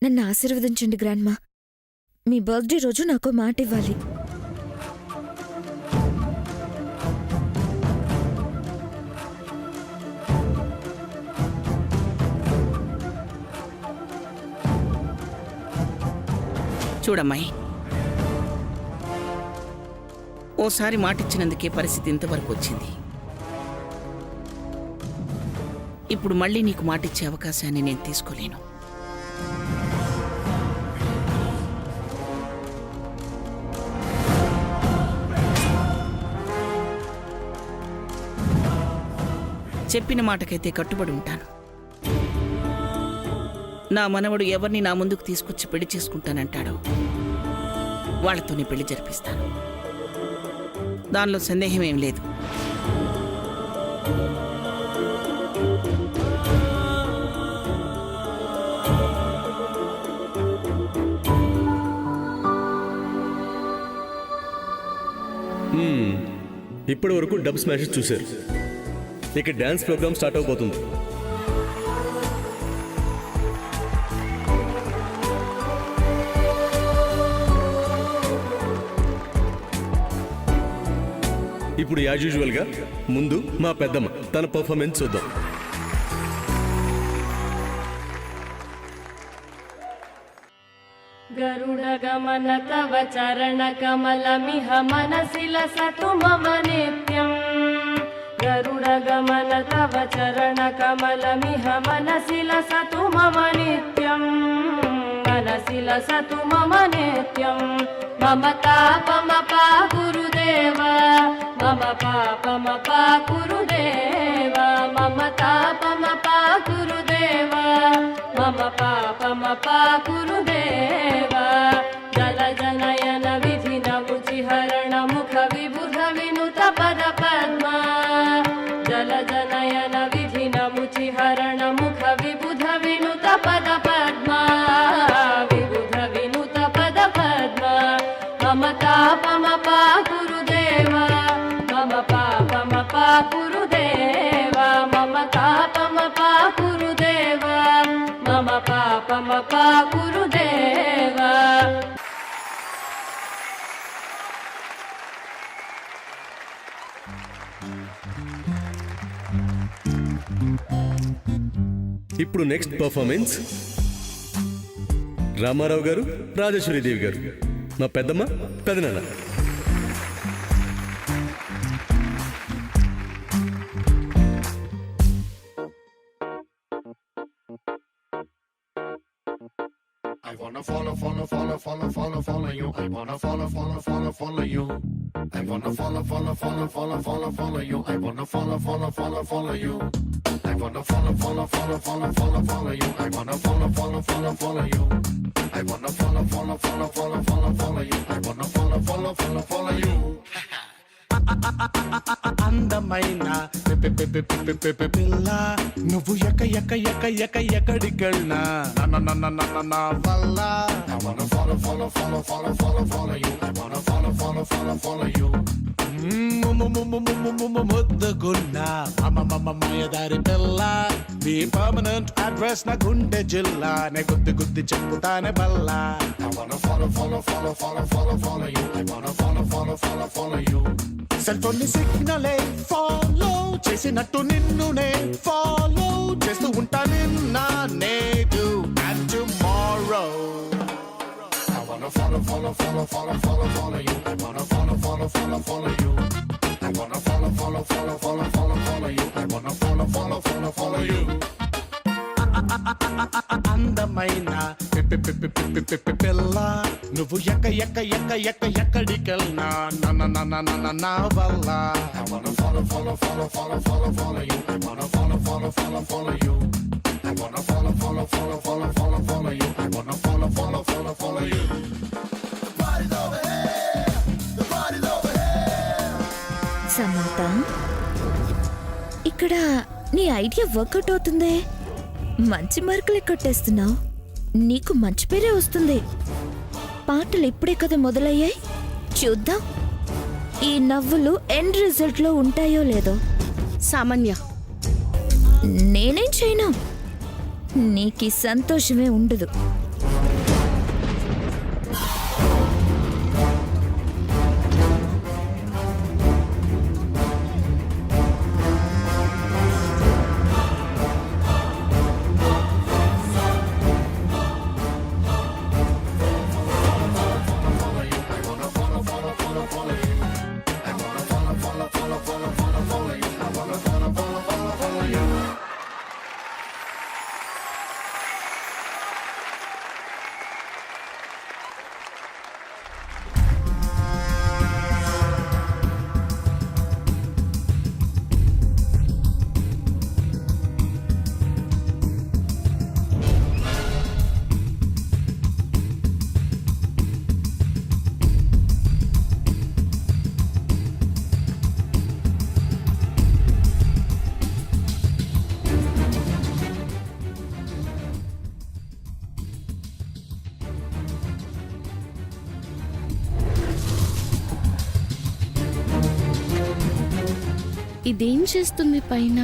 నన్ను ఆశీర్వదించండి గ్రాండ్మా. మీ బర్త్డే రోజు నాకు మాట ఇవ్వాలి. చూడమ్మాయి, ఓసారి మాటిచ్చినందుకే పరిస్థితి ఇంతవరకు వచ్చింది. ఇప్పుడు మళ్ళీ నీకు మాటిచ్చే అవకాశాన్ని నేను తీసుకోలేను. చెప్పిన మాటకైతే కట్టుబడి ఉంటాను. నా మనవడు ఎవరిని నా ముందుకు తీసుకొచ్చి పెళ్లి చేసుకుంటానంటాడో వాళ్లతోనే పెళ్లి జరిపిస్తాను. దానిలో సందేహం ఏం లేదు. ఇప్పటి వరకు డబ్ స్మాషెస్ చూశారు. ఇక డ్యాన్స్ ప్రోగ్రామ్ స్టార్ట్ అవబోతుంది. ఇప్పుడు యాజ్ యూజువల్ గా ముందు మా పెద్దమ్మ తన పర్ఫార్మెన్స్ చూద్దాం. గరుడగమన తవ చరణ కమలమిహ మనసి లసతు మమ నిత్యం. గరుడగమన తవ చరణ కమలమిహ మనసి లసతు మమ నిత్యం. మనసి లసతు మమ నిత్యం. మమ తాపమపా గురుదేవ, మమ పాపమపా గురుదేవ. మమ తాపమపా గురుదేవ, మమ పాపమపా గురుదేవ. జల జనయన విధి నముచిహరణ ముఖ విబుధ వినుత పద పద్మ. జల జనయన విధి నముచిహరణ ముఖ విబుధ వినుత పద పద్మ. విబుధ వినుత పద పద్మ. మమ తాపమపా గురుదేవ, మమ పాపమపా గురుదేవ. మమ తాపమపా గురుదేవ, మమ పాపమపా గురుదేవ. ఇప్పుడు నెక్స్ట్ పర్ఫార్మెన్స్ రామారావు గారు, రాజేశ్వరీదేవి గారు, మా పెద్దమ్మ పెదనాన్న. I wanna follow you. I wanna follow you. I wanna follow you. I wanna follow you. I wanna follow you. I wanna follow you. I wanna follow you. I wanna follow you. అందమైన పిల్ల నువ్వు ఎక్కడికెళ్ళినా నా వల్ల. I wanna follow you. I wanna follow you. ముద్దుగున్నా మాయదారి పిల్ల నీ permanent address నా గుండె జిల్లా. నే గుద్ది చెప్పుతానే బల్లా. I wanna follow you. I wanna follow you. Cell phone ని సిగ్నలే ఫాలో చేసినట్టు నిన్ను నే ఫాలో చేస్తూ ఉంటా నిన్న నేడు and tomorrow. I wanna follow you. I wanna follow you. I wanna follow you. I wanna follow you. అందమైన పిల్ల నువ్వు ఎక్కడికెళ్ళినా నా వల్ల. I wanna follow you. I wanna follow you. I wanna follow you. I wanna follow you. Samantha, ఇక్కడ నీ idea work out అవుతుందే. మంచి మార్కులే కొట్టేస్తున్నావు. నీకు మంచి పేరే వస్తుంది. పాటలు ఇప్పుడే కదా మొదలయ్యాయి. చూద్దాం ఈ నవ్వులు ఎండ్ రిజల్ట్ లో ఉంటాయో లేదో. సామాన్య, నేనేం చేయను. నీకీ సంతోషమే ఉండదు. ఇదేం చేస్తుంది పైన?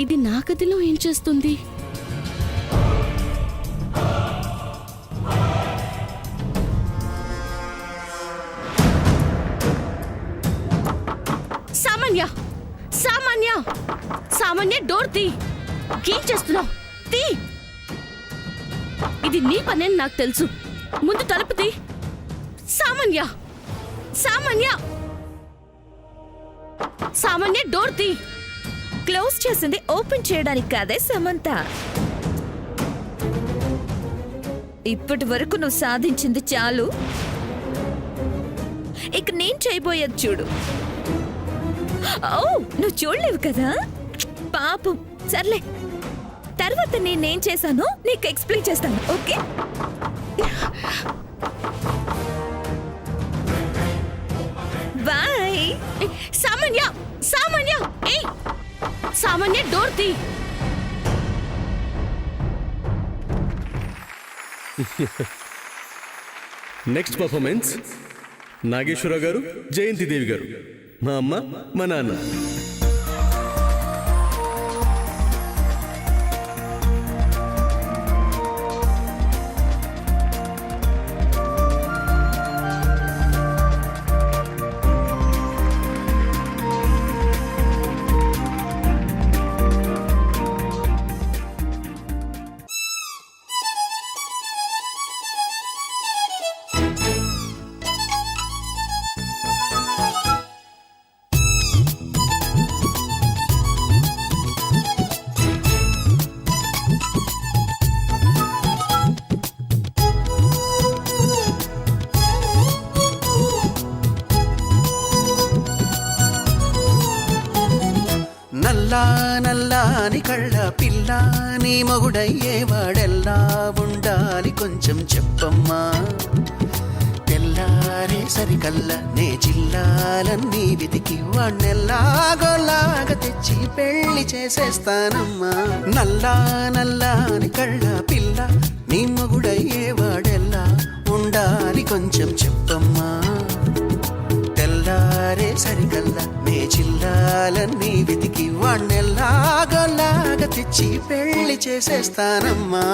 ఇది నా గదిలో ఏం చేస్తుంది? సామాన్య, సామాన్య, సామాన్య, డోర్ తీ. ఏం చేస్తున్నావు? తీ. ఇది నీ పని నాకు తెలుసు. ముందు తలుపు తీ. సామాన్య, సామాన్య, సామాన్య, డోర్ తీ. క్లోజ్ చేసింది ఓపెన్ చేయడానికి కాదే సమంత. ఇప్పటి వరకు నువ్వు సాధించింది చాలు. ఇక నేను చేయబోయేది చూడు. ఓ, నువ్వు చూడలేవు కదా పాపం. సర్లే, తర్వాత నేనేం చేశానో నీకు ఎక్స్ప్లెయిన్ చేస్తాను. ఓకే? బాయ్. సామాన్య, సామాన్య, ఏయ్, సామాన్య, డోర్ తీ. నెక్స్ట్ పర్ఫార్మెన్స్ నాగేశ్వరరావు గారు, జయంతి దేవి గారు, మా అమ్మ, మా నాన్న. నల్లా నల్లాని కళ్ళ పిల్ల నీ మొగుడయ్యేవాడెల్లా ఉండాలి కొంచెం చెప్పమ్మా. తెల్లారే సరికల్లా నే జిల్లాలన్నీ వెతికి వాణ్ణెల్లాగోలాగా తెచ్చి పెళ్లి చేసేస్తానమ్మా. నల్లా నల్లాని కళ్ళ పిల్ల నీ మొగుడయ్యేవాడెల్లా ఉండాలి కొంచెం చెప్పమ్మా. తెల్లారే సరికల్లా నే జిల్లాలన్నీ వెతికి వాణ్ణెల్లాగోలాగా తెచ్చి పెళ్లి చేసేస్తానమ్మా.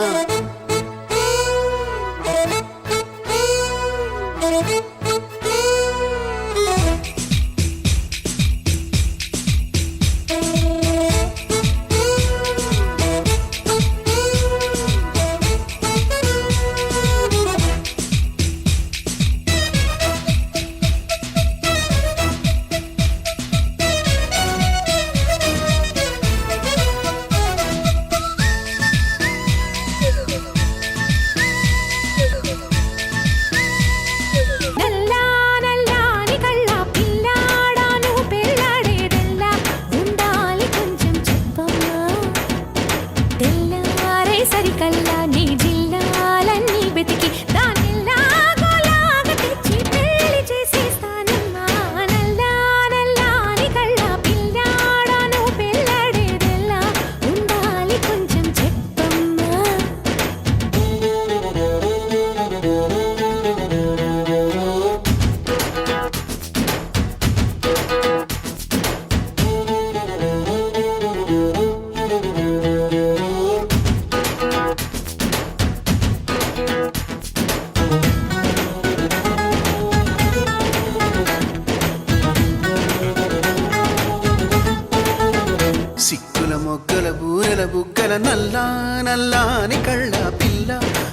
మొగ్గల బూరెల బుగ్గల నల్లా నల్లాని కళ్ళ పిల్ల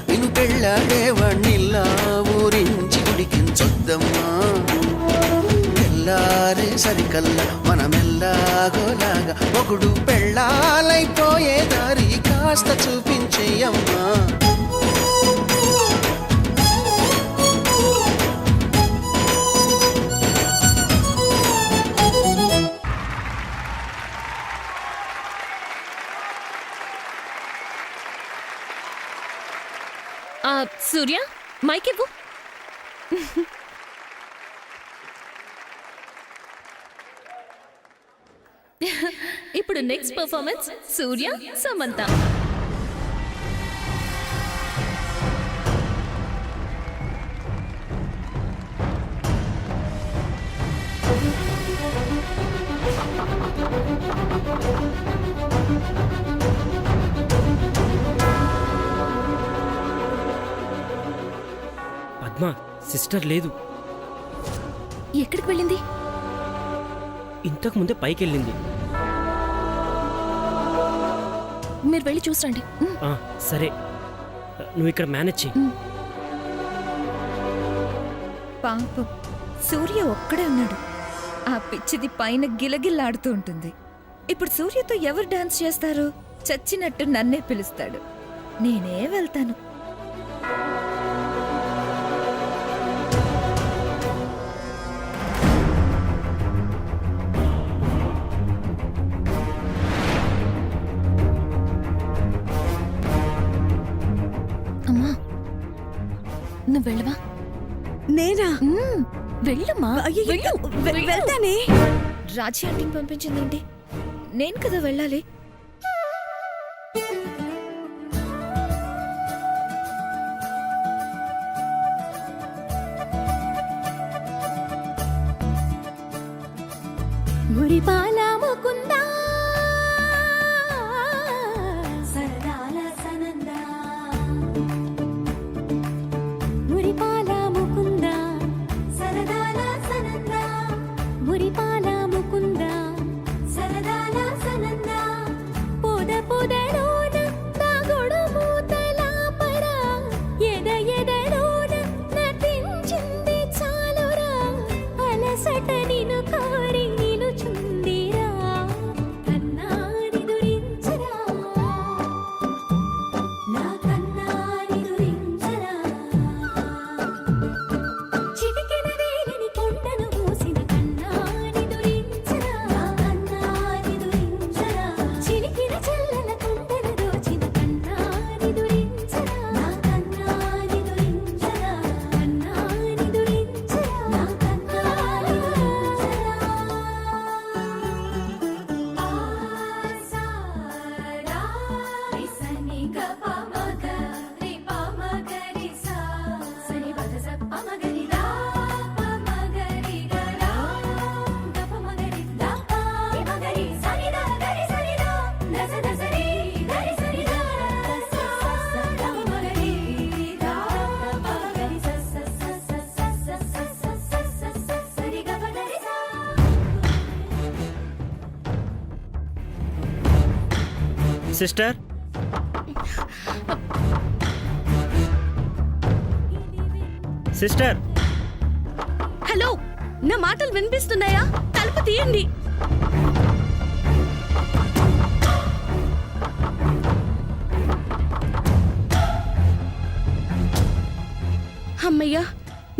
నిన్ను పెళ్ళాడేవాణ్ణిల్లా ఊరించి గుడికించొద్దమ్మా. తెల్లారే సరికల్లా మనమెల్లాగోలాగా మొగుడు పెళ్ళాలైపోయే దారి కాస్త చూపించేయమ్మా. సూర్య, మైక్ ఇవ్వు. ఇప్పుడు నెక్స్ట్ పర్ఫార్మెన్స్ సూర్య సమంత. పద్మ సిస్టర్ లేదు, ఎక్కడికి వెళ్ళింది? ఇంతకు ముందే పైకి వెళ్ళింది. మీరు వెళ్ళి చూసండి. సరే, నువ్వు ఇక్కడ మేనేజ్ చెయ్యి. పాపం సూర్య ఒక్కడే ఉన్నాడు. ఆ పిచ్చిది పైన గిలగిల్లాడుతూ ఉంటుంది. ఇప్పుడు సూర్యతో ఎవరు డాన్స్ చేస్తారు? చచ్చినట్టు నన్నే పిలుస్తాడు. నేనే వెళ్తాను. అమ్మా, నువ్వు వెళ్ళవా? నేనా? వెళ్ళమ్మా. వెళ్తానే. రాజీ ఆంటీని పంపించిందేంటి? నేను కదా వెళ్ళాలి. మురిపాల ముకుందా సరదాల సనందా, మురిపాల ముకుందా సరదాల సనందా, మురిపాల ముకుందా సరదాల సనందా, పొద పొదలోన నాగొడు మూతలాపరా, ఎద ఎదలోన నటించింది చాలురా, అలసట నిను కోరి నిలుచుందిరా, కన్నాని దురించరా, నా కన్నాని దురించరా, చిటికెన వేలిని కొండను మూసిన కన్నాని దురించరా, నా కన్నాని దురించరా, చిలికిన చల్లన కొండను దోచిన కన్నాని దురించరా, నా కన్నాని దురించరా, కన్నాని దురించరా, నా కన్నాని దురించరా. ఆసారా రిసని గప మగ రి ప మగ రి సా, సని పద స ప మగ రి దా ప మగ రి గ రా, గప మగ రి దా ప రి మగ రి సని దా గ రి సని దా, దస దస రి గ రి సని దా, స స ద మగ రి దా ప మగ రి స స స స స స స స స స సరి గ ప ద రి సా. సిస్టర్, సిస్టర్, హలో, నా మాటలు వినిపిస్తున్నాయా? తలుపు తీయండి. అమ్మయ్యా,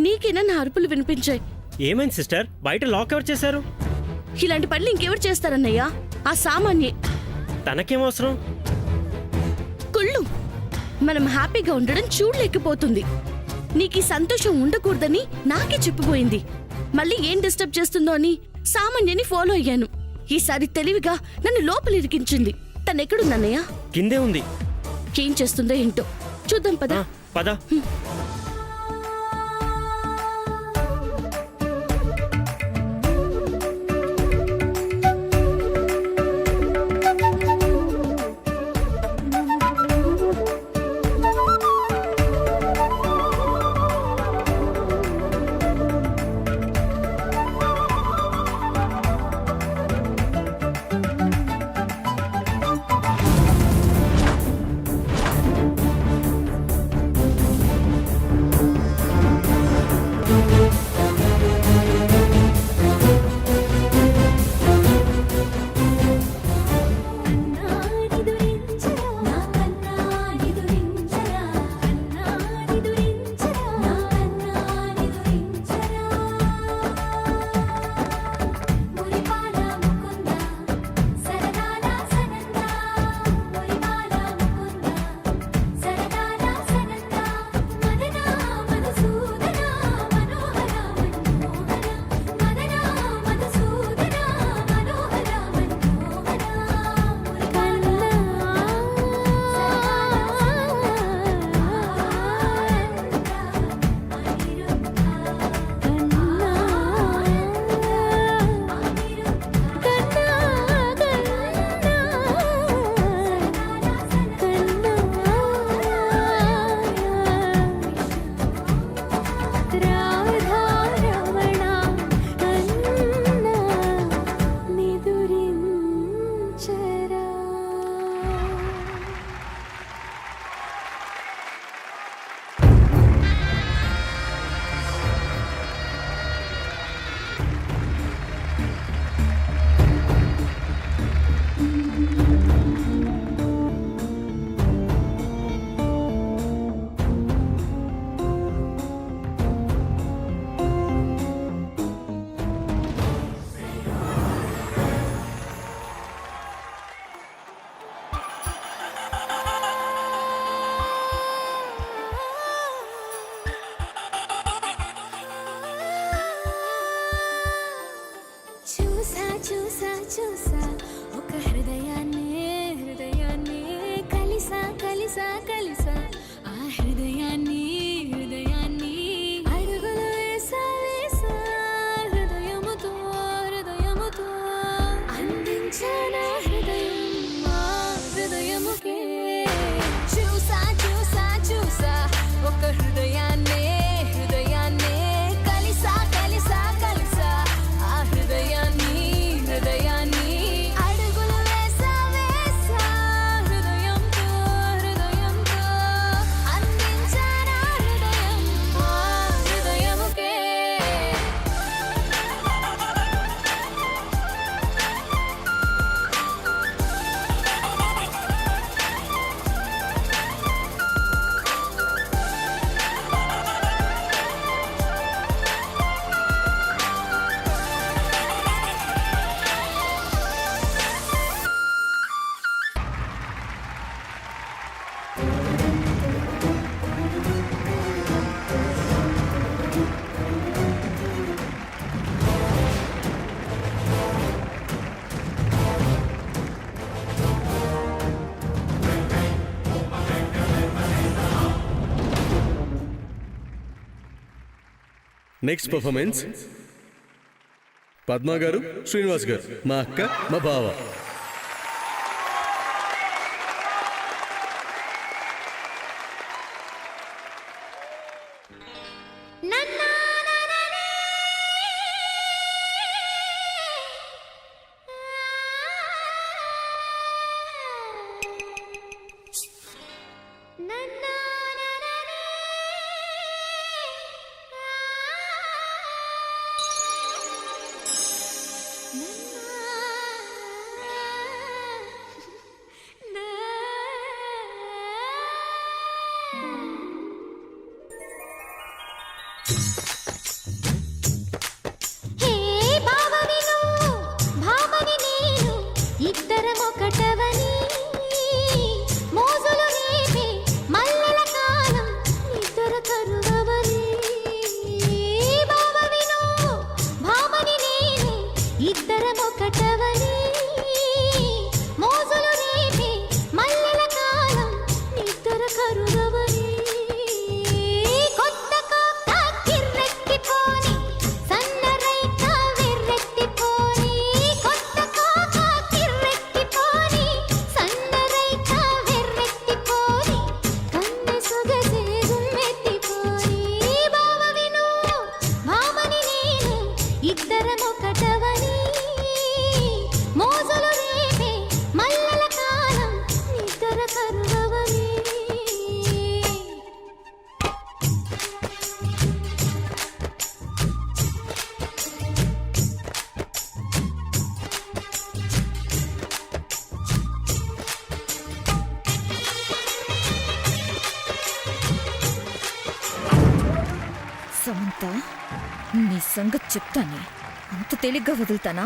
నీకేనా నా అరుపులు వినిపించాయి? ఏమైంది సిస్టర్? బయట లాక్ ఎవరు చేశారు? ఇలాంటి పనులు ఇంకెవరు చేస్తారన్నయ్యా? ఆ సామాన్యే. తనకేం అవసరం? కుళ్ళు. మనం హ్యాపీగా ఉండడం చూడలేకపోతుంది. నీకు ఈ సంతోషం ఉండకూడదని నాకే చెప్పిపోయింది. మళ్ళీ ఏం డిస్టర్బ్ చేస్తుందో అని సామాన్యని ఫాలో అయ్యాను. ఈసారి తెలివిగా నన్ను లోపల ఇరికించింది. తనెక్కడుందన్నయ్య? కిందే ఉంది. ఏం చేస్తుందో ఏంటో చూద్దాం పద. పద. నెక్స్ట్ పర్ఫార్మెన్స్ పద్మ గారు, శ్రీనివాస్ గారు, మా అక్క, మా బావ. హే బావని నువ్వు భామని నేను ఇద్దరమొకటవని మోజులు రేపే మల్లెల కాలం నిద్ర కరువవని బావని నువ్వు భామని నేను ఇద్దరమొకటవని మోజులు రేపే మల్లెల కాలం నిద్ర కరువవని కొత్త కోక కిర్రెక్కిపోని సన్నరైక వెర్రెక్కిపోని కొత్త కోక కిర్రెక్కిపోని సన్నరైక వెర్రెక్కిపోని కన్నె సొగసే గుమ్మెత్తిపోని బావవి నువ్వు భామని నేను ఇద్దరమొకటవని మోజులు రేపే మల్లెల కాలం నిద్ర కరువవని సమంత నీ సంగతి చెప్తానే, అంత తేలిగ్గా వదులుతానా?